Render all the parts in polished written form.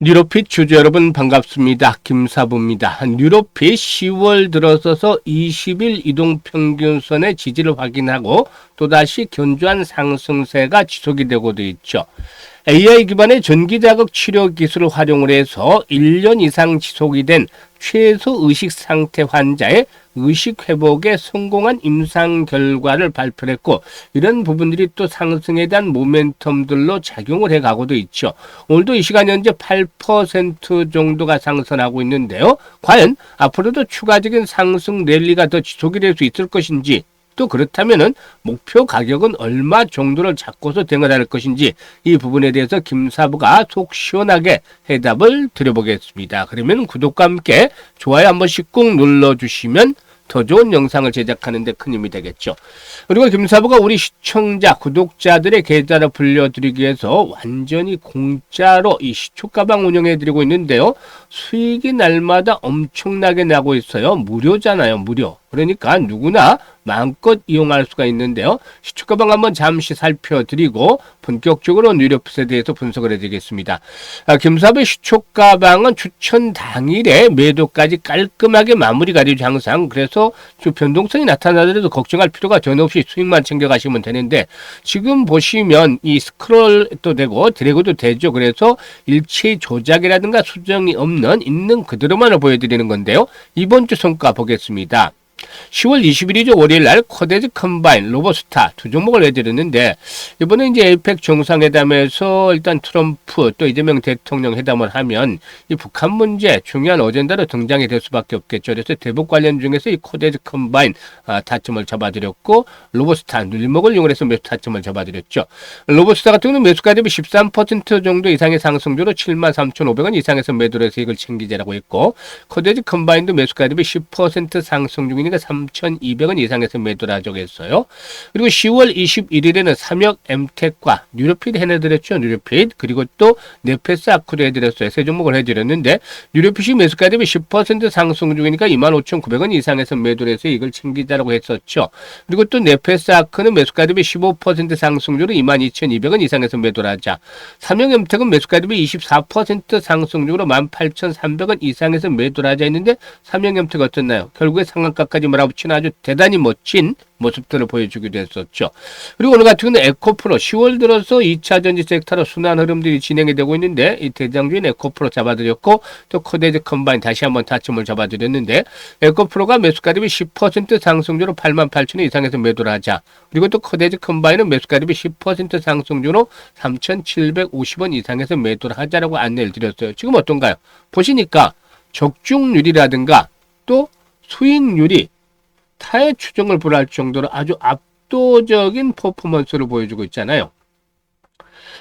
뉴로핏 주주 여러분 반갑습니다. 김사부입니다. 뉴로핏 10월 들어서서 20일 이동평균선의 지지를 확인하고 또다시 견조한 상승세가 지속이 되고도 있죠. AI 기반의 전기자극 치료 기술을 활용을 해서 1년 이상 지속이 된 최소 의식 상태 환자의 의식 회복에 성공한 임상 결과를 발표했고, 이런 부분들이 또 상승에 대한 모멘텀들로 작용을 해가고도 있죠. 오늘도 이 시간 현재 8% 정도가 상승하고 있는데요. 과연 앞으로도 추가적인 상승 랠리가 더 지속이 될 수 있을 것인지, 또 그렇다면은 목표 가격은 얼마 정도를 잡고서 대응할 것인지, 이 부분에 대해서 김사부가 속 시원하게 해답을 드려보겠습니다. 그러면 구독과 함께 좋아요 한 번씩 꾹 눌러주시면 더 좋은 영상을 제작하는 데 큰 힘이 되겠죠. 그리고 김사부가 우리 시청자, 구독자들의 계좌를 불려드리기 위해서 완전히 공짜로 이 시초가방 운영해드리고 있는데요. 수익이 날마다 엄청나게 나고 있어요. 무료잖아요, 무료. 그러니까 누구나 마음껏 이용할 수가 있는데요. 시초가방 한번 잠시 살펴드리고 본격적으로 뉴로핏에 대해서 분석을 해드리겠습니다. 김사부의 시초가방은 추천 당일에 매도까지 깔끔하게 마무리가 되죠, 항상. 그래서 좀 변동성이 나타나더라도 걱정할 필요가 전혀 없이 수익만 챙겨가시면 되는데, 지금 보시면 이 스크롤도 되고 드래그도 되죠. 그래서 일체의 조작이라든가 수정이 없는 있는 그대로만을 보여드리는 건데요. 이번 주 성과 보겠습니다. 10월 20일이죠. 월요일날 코데즈 컴바인, 로보스타 두 종목을 해드렸는데, 이번에 이제 에이펙 정상회담에서 일단 트럼프 또 이재명 대통령 회담을 하면 이 북한 문제 중요한 어젠다로 등장이 될 수밖에 없겠죠. 그래서 대북 관련 중에서 이 코데즈 컴바인 타점을 잡아드렸고, 로보스타 눌림목을 이용해서 매수 타점을 잡아드렸죠. 로보스타 같은 경우는 매수가 대비 13% 정도 이상의 상승률로 73,500원 이상에서 매도를 해서 이걸 챙기자라고 했고, 코데즈 컴바인도 매수가 대비 10% 상승 중이니까 3,200원 이상에서 매도를 하자고 했어요. 그리고 10월 21일에는 삼역 엠텍과 뉴로핏 해내드렸죠. 뉴로핏. 그리고 또 네페스 아쿠를 해드렸어요. 세 종목을 해드렸는데, 뉴로핏이 매수가 대비 10% 상승 중이니까 25,900원 이상에서 매도를 해서 이걸 챙기자라고 했었죠. 그리고 또 네페스 아크는 매수가 대비 15% 상승률로 22,200원 이상에서 매도를 하자. 삼역 엠텍은 매수가 대비 24% 상승률로 18,300원 이상에서 매도를 하자 했는데, 삼역 엠텍 어떻나요? 결국에 상한가까지 몰아붙이는 아주 대단히 멋진 모습들을 보여주기도 했었죠. 그리고 오늘 같은 경우는 에코프로 10월 들어서 2차 전지 섹터로 순환 흐름들이 진행이 되고 있는데, 이 대장주인 에코프로 잡아드렸고, 또 코데즈 컴바인 다시 한번 타점을 잡아드렸는데, 에코프로가 매수가 대비 10% 상승률로 88,000원 이상에서 매도를 하자. 그리고 또 코데즈 컴바인은 매수가 대비 10% 상승률로 3,750원 이상에서 매도를 하자라고 안내를 드렸어요. 지금 어떤가요? 보시니까 적중률이라든가 또 수익률이 타의 추정을 불허할 정도로 아주 압도적인 퍼포먼스를 보여주고 있잖아요.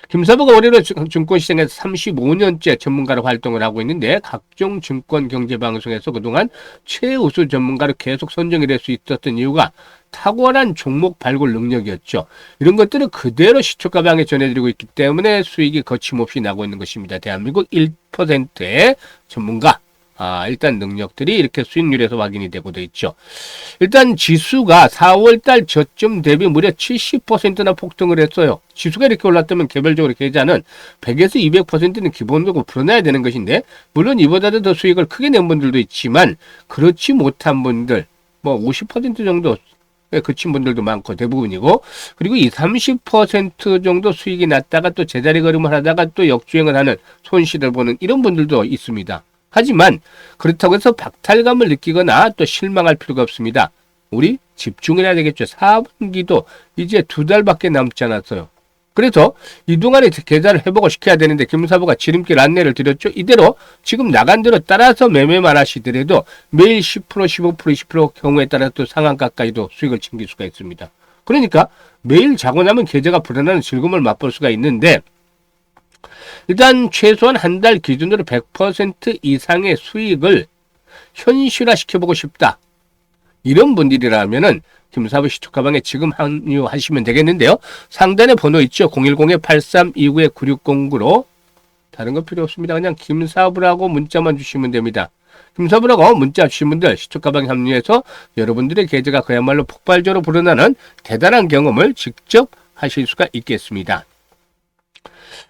김사부가 올해로 증권시장에서 35년째 전문가로 활동을 하고 있는데, 각종 증권 경제 방송에서 그동안 최우수 전문가로 계속 선정이 될 수 있었던 이유가 탁월한 종목 발굴 능력이었죠. 이런 것들을 그대로 시초가방에 전해드리고 있기 때문에 수익이 거침없이 나고 있는 것입니다. 대한민국 1%의 전문가. 일단 능력들이 이렇게 수익률에서 확인이 되고 있죠. 일단 지수가 4월달 저점 대비 무려 70%나 폭등을 했어요. 지수가 이렇게 올랐다면 개별적으로 계좌는 100에서 200%는 기본적으로 풀어놔야 되는 것인데, 물론 이보다도 더 수익을 크게 낸 분들도 있지만, 그렇지 못한 분들, 뭐 50% 정도 그친 분들도 많고 대부분이고, 그리고 30% 정도 수익이 났다가 또 제자리 걸음을 하다가 또 역주행을 하는 손실을 보는 이런 분들도 있습니다. 하지만 그렇다고 해서 박탈감을 느끼거나 또 실망할 필요가 없습니다. 우리 집중해야 되겠죠. 4분기도 이제 2달밖에 남지 않았어요. 그래서 이동안에 계좌를 회복을 시켜야 되는데, 김사부가 지름길 안내를 드렸죠. 이대로 지금 나간 대로 따라서 매매만 하시더라도 매일 10%, 15%, 20% 경우에 따라 또 상한가까지도 수익을 챙길 수가 있습니다. 그러니까 매일 자고 나면 계좌가 불어나는 즐거움을 맛볼 수가 있는데, 일단 최소한 한 달 기준으로 100% 이상의 수익을 현실화 시켜보고 싶다. 이런 분들이라면은 김사부 시초가방에 지금 합류하시면 되겠는데요. 상단에 번호 있죠. 010-8329-9609로. 다른 거 필요 없습니다. 그냥 김사부라고 문자만 주시면 됩니다. 김사부라고 문자 주신 분들 시초가방에 합류해서 여러분들의 계좌가 그야말로 폭발적으로 불어나는 대단한 경험을 직접 하실 수가 있겠습니다.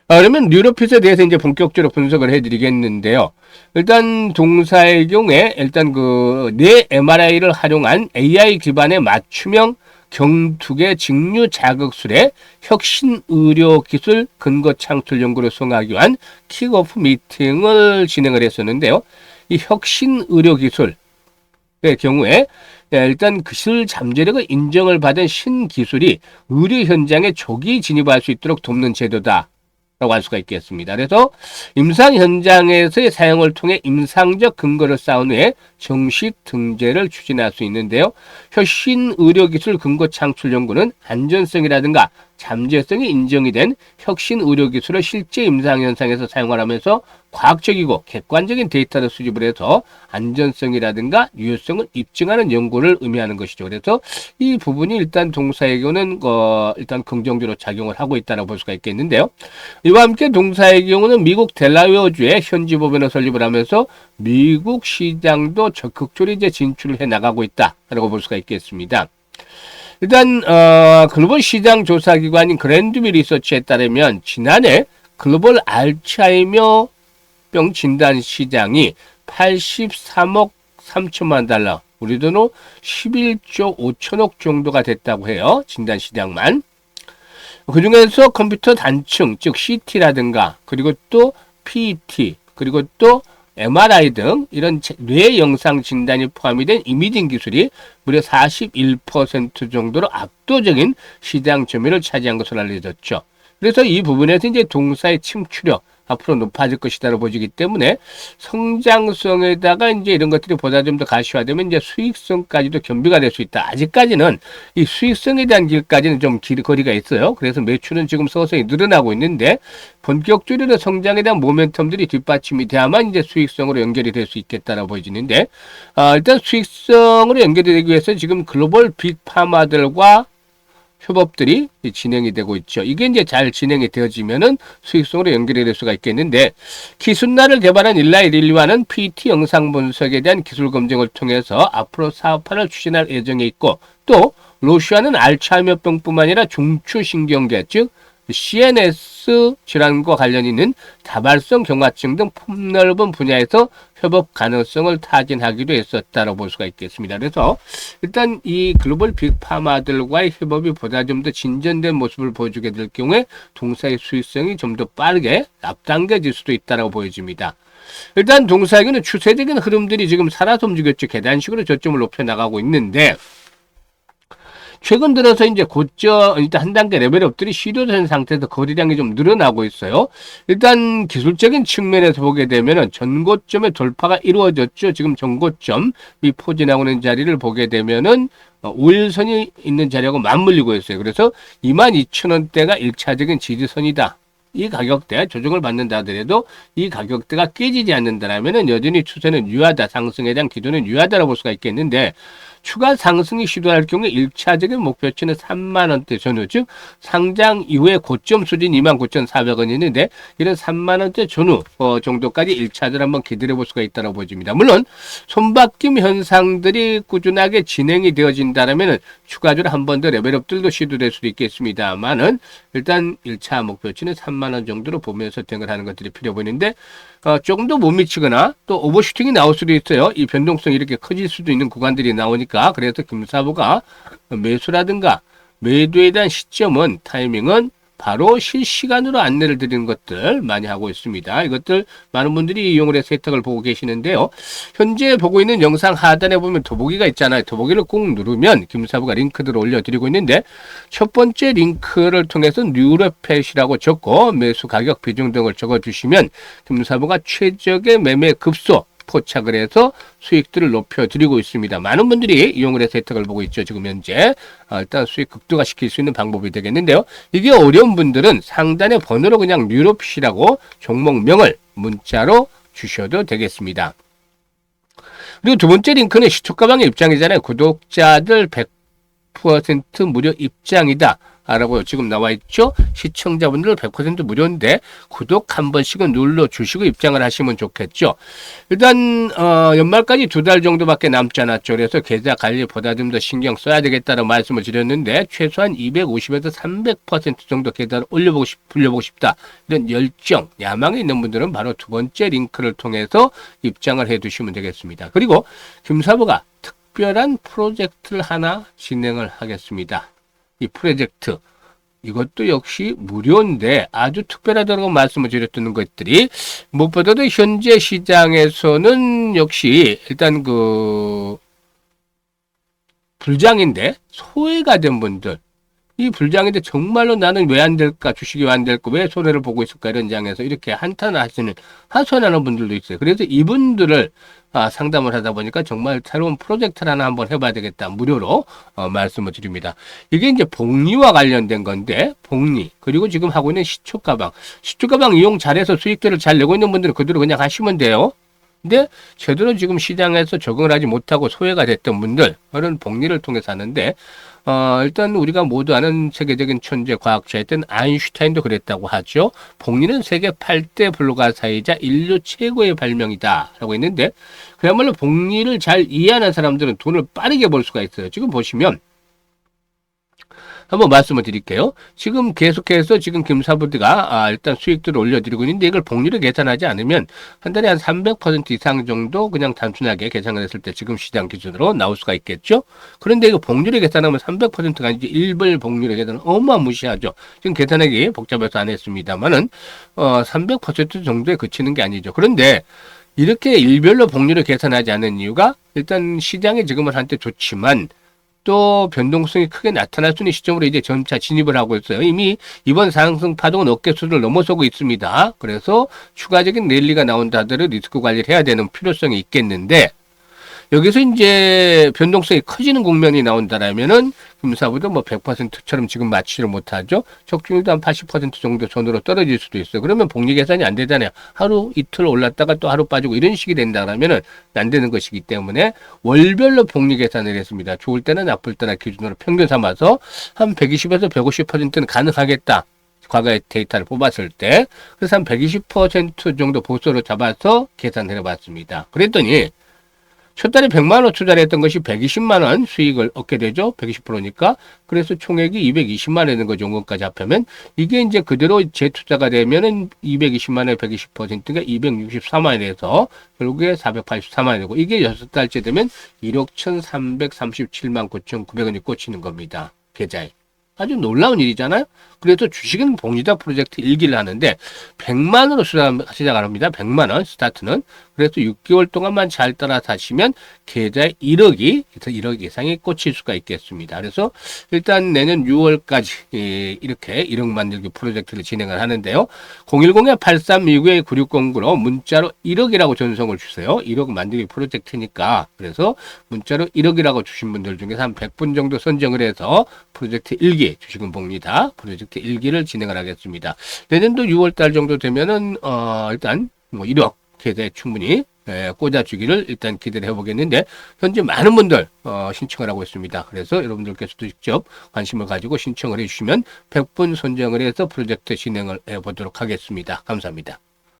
그러면 뉴로핏에 대해서 이제 본격적으로 분석을 해드리겠는데요. 일단 동사의 경우에 일단 그 뇌 MRI를 활용한 AI 기반의 맞춤형 경투계 직류 자극술의 혁신 의료 기술 근거 창출 연구를 수행하기 위한 킥오프 미팅을 진행을 했었는데요. 이 혁신 의료 기술의 경우에 일단 기술 잠재력의 인정을 받은 신기술이 의료 현장에 조기 진입할 수 있도록 돕는 제도다. 라고 할 수가 있겠습니다. 그래서 임상 현장에서의 사용을 통해 임상적 근거를 쌓은 후에 정식 등재를 추진할 수 있는데요. 혁신 의료기술 근거 창출 연구는 안전성이라든가 잠재성이 인정이 된 혁신 의료기술을 실제 임상 현상에서 사용하면서 과학적이고 객관적인 데이터를 수집을 해서 안전성이라든가 유효성을 입증하는 연구를 의미하는 것이죠. 그래서 이 부분이 일단 동사의 경우는 일단 긍정적으로 작용을 하고 있다고 볼 수가 있겠는데요. 이와 함께 동사의 경우는 미국 델라웨어주에 현지 법인을 설립을 하면서 미국 시장도 적극적으로 이제 진출을 해 나가고 있다라고 볼 수가 있겠습니다. 일단 글로벌 시장 조사 기관인 그랜드비 리서치에 따르면 지난해 글로벌 알츠하이머 병 진단 시장이 83억 3천만 달러, 우리 돈으로 11조 5천억 정도가 됐다고 해요. 진단 시장만. 그중에서 컴퓨터 단층, 즉 CT라든가 그리고 또 PET, 그리고 또 MRI 등 이런 뇌 영상 진단이 포함이 된 이미징 기술이 무려 41% 정도로 압도적인 시장 점유율을 차지한 것으로 알려졌죠. 그래서 이 부분에서 이제 동사의 침투력 앞으로 높아질 것이다라고 보시기 때문에 성장성에다가 이제 이런 것들이 보다 좀 더 가시화되면 이제 수익성까지도 겸비가 될 수 있다. 아직까지는 이 수익성에 대한 길까지는 좀 거리가 있어요. 그래서 매출은 지금 서서히 늘어나고 있는데 본격적으로 성장에 대한 모멘텀들이 뒷받침이 돼야만 이제 수익성으로 연결이 될 수 있겠다라고 보여지는데 일단 수익성으로 연결이 되기 위해서 지금 글로벌 빅파마들과 협업들이 진행이 되고 있죠. 이게 이제 잘 진행이 되어지면은 수익성으로 연결이 될 수가 있겠는데, 기술날을 개발한 일라이 릴리와는 PT 영상 분석에 대한 기술 검증을 통해서 앞으로 사업화를 추진할 예정에 있고, 또 로시아는 알츠하이머병뿐만 아니라 중추신경계, 즉 CNS 질환과 관련 있는 다발성 경화증 등 폭넓은 분야에서 협업 가능성을 타진하기도 했었다고 볼 수가 있겠습니다. 그래서 일단 이 글로벌 빅파마들과의 협업이 보다 좀 더 진전된 모습을 보여주게 될 경우에 동사의 수익성이 좀 더 빠르게 앞당겨질 수도 있다고 보여집니다. 일단 동사에게는 추세적인 흐름들이 지금 살아서 움직였죠. 계단식으로 저점을 높여 나가고 있는데, 최근 들어서 이제 고점, 일단 한 단계 레벨업들이 시도된 상태에서 거래량이 좀 늘어나고 있어요. 일단 기술적인 측면에서 보게 되면은 전고점의 돌파가 이루어졌죠. 지금 전고점, 이 포지 나오는 자리를 보게 되면은 5일선이 있는 자리하고 맞물리고 있어요. 그래서 22,000원대가 1차적인 지지선이다. 이 가격대 조정을 받는다 하더라도 이 가격대가 깨지지 않는다라면은 여전히 추세는 유효하다. 상승에 대한 기도는 유효하다라고 볼 수가 있겠는데, 추가 상승이 시도할 경우에 1차적인 목표치는 3만원대 전후, 즉 상장 이후에 고점 수준 29,400원이 있는데 이런 3만원대 전후 정도까지 1차적으로 한번 기다려 볼 수가 있다고 보여집니다. 물론 손바뀜 현상들이 꾸준하게 진행이 되어진다면 추가적으로 한 번 더 레벨업들도 시도될 수도 있겠습니다만은 일단 1차 목표치는 3만원 정도로 보면서 대응하는 것들이 필요 보이는데, 조금 더 못 미치거나 또 오버슈팅이 나올 수도 있어요. 이 변동성이 이렇게 커질 수도 있는 구간들이 나오니까. 그래서 김사부가 매수라든가 매도에 대한 시점은, 타이밍은 바로 실시간으로 안내를 드리는 것들 많이 하고 있습니다. 이것들 많은 분들이 이용을 해서 혜택을 보고 계시는데요. 현재 보고 있는 영상 하단에 보면 더보기가 있잖아요. 더보기를 꼭 누르면 김사부가 링크들을 올려드리고 있는데, 첫 번째 링크를 통해서 뉴로펫이라고 적고 매수 가격 비중 등을 적어주시면 김사부가 최적의 매매 급소 포착을 해서 수익들을 높여드리고 있습니다. 많은 분들이 이용을 해서 혜택을 보고 있죠. 지금 현재 일단 수익 극대화시킬 수 있는 방법이 되겠는데요. 이게 어려운 분들은 상단의 번호로 그냥 뉴로핏이라고 종목명을 문자로 주셔도 되겠습니다. 그리고 두 번째 링크는 시초가방의 입장이잖아요. 구독자들 100% 무료 입장이다 라고 지금 나와 있죠. 시청자분들 100% 무료인데 구독 한 번씩은 눌러주시고 입장을 하시면 좋겠죠. 일단 연말까지 2달 정도밖에 남지 않았죠. 그래서 계좌 관리보다 좀 더 신경 써야 되겠다는 말씀을 드렸는데 최소한 250에서 300% 정도 계좌를 불려보고 싶다. 이런 열정, 야망이 있는 분들은 바로 두 번째 링크를 통해서 입장을 해두시면 되겠습니다. 그리고 김사부가 특별한 프로젝트를 하나 진행을 하겠습니다. 이 프로젝트 이것도 역시 무료인데 아주 특별하다고 말씀을 드렸던 것들이 무엇보다도 현재 시장에서는 역시 일단 불장인데 소외가 된 분들 이 불장인데 정말로 나는 왜 안 될까 주식이 왜 안 될까 왜 손해를 보고 있을까 이런 장에서 이렇게 한탄을 하소연하는 분들도 있어요. 그래서 이분들을 상담을 하다 보니까 정말 새로운 프로젝트를 하나 한번 해봐야 되겠다 무료로 말씀을 드립니다. 이게 이제 복리와 관련된 건데 복리 그리고 지금 하고 있는 시초가방 이용 잘해서 수익들을 잘 내고 있는 분들은 그대로 그냥 하시면 돼요. 근데 제대로 지금 시장에서 적응을 하지 못하고 소외가 됐던 분들 그런 복리를 통해서 하는데 일단 우리가 모두 아는 세계적인 천재 과학자였던 아인슈타인도 그랬다고 하죠. 복리는 세계 8대 불가사의자 인류 최고의 발명이다 라고 했는데 그야말로 복리를 잘 이해하는 사람들은 돈을 빠르게 벌 수가 있어요. 지금 보시면 한번 말씀을 드릴게요. 지금 계속해서 지금 김사부드가 일단 수익들을 올려드리고 있는데 이걸 복리를 계산하지 않으면 한 달에 한 300% 이상 정도 그냥 단순하게 계산을 했을 때 지금 시장 기준으로 나올 수가 있겠죠. 그런데 이거 복리를 계산하면 300%가 아니지 일별 복리를 계산은 어마무시하죠. 지금 계산하기 복잡해서 안 했습니다만은 300% 정도에 그치는 게 아니죠. 그런데 이렇게 일별로 복리를 계산하지 않은 이유가 일단 시장이 지금은 한때 좋지만 또 변동성이 크게 나타날 수 있는 시점으로 이제 점차 진입을 하고 있어요. 이미 이번 상승 파동은 어깨수를 넘어서고 있습니다. 그래서 추가적인 랠리가 나온다 하더라도 리스크 관리를 해야 되는 필요성이 있겠는데 여기서 이제 변동성이 커지는 국면이 나온다라면은 금사부도 뭐 100%처럼 지금 맞추지를 못하죠. 적중률도 한 80% 정도 선으로 떨어질 수도 있어요. 그러면 복리 계산이 안 되잖아요. 하루 이틀 올랐다가 또 하루 빠지고 이런 식이 된다라면은 안 되는 것이기 때문에 월별로 복리 계산을 했습니다. 좋을 때나 나쁠 때나 기준으로 평균 삼아서 한 120에서 150%는 가능하겠다. 과거의 데이터를 뽑았을 때 그래서 한 120% 정도 보수로 잡아서 계산을 해봤습니다. 그랬더니 첫 달에 100만 원 투자를 했던 것이 120만 원 수익을 얻게 되죠. 120%니까. 그래서 총액이 220만 원 되는 거죠. 원금까지 합하면. 이게 이제 그대로 재투자가 되면은 220만 원에 120%가 264만 원이 돼서 결국에 484만 원이 되고 이게 6달째 되면 1억 1,337만 9,900원이 꽂히는 겁니다. 계좌에. 아주 놀라운 일이잖아요. 그래서 주식은 복리다 프로젝트 1기를 하는데 100만 원으로 시작을 합니다. 100만 원 스타트는. 그래서 6개월 동안만 잘 따라 사시면 계좌에 1억이 그래서 1억 이상이 꽂힐 수가 있겠습니다. 그래서 일단 내년 6월까지 이렇게 1억 만들기 프로젝트를 진행을 하는데요. 010-8329-9609로 문자로 1억이라고 전송을 주세요. 1억 만들기 프로젝트니까. 그래서 문자로 1억이라고 주신 분들 중에서 한 100분 정도 선정을 해서 프로젝트 1기 주식은 복리다 프로젝트 1기를 진행을 하겠습니다. 내년도 6월달 정도 되면은 일단 뭐 1억 계좌에 충분히 꽂아주기를 일단 기대를 해보겠는데 현재 많은 분들 신청을 하고 있습니다. 그래서 여러분들께서도 직접 관심을 가지고 신청을 해주시면 100분 선정을 해서 프로젝트 진행을 해보도록 하겠습니다. 감사합니다.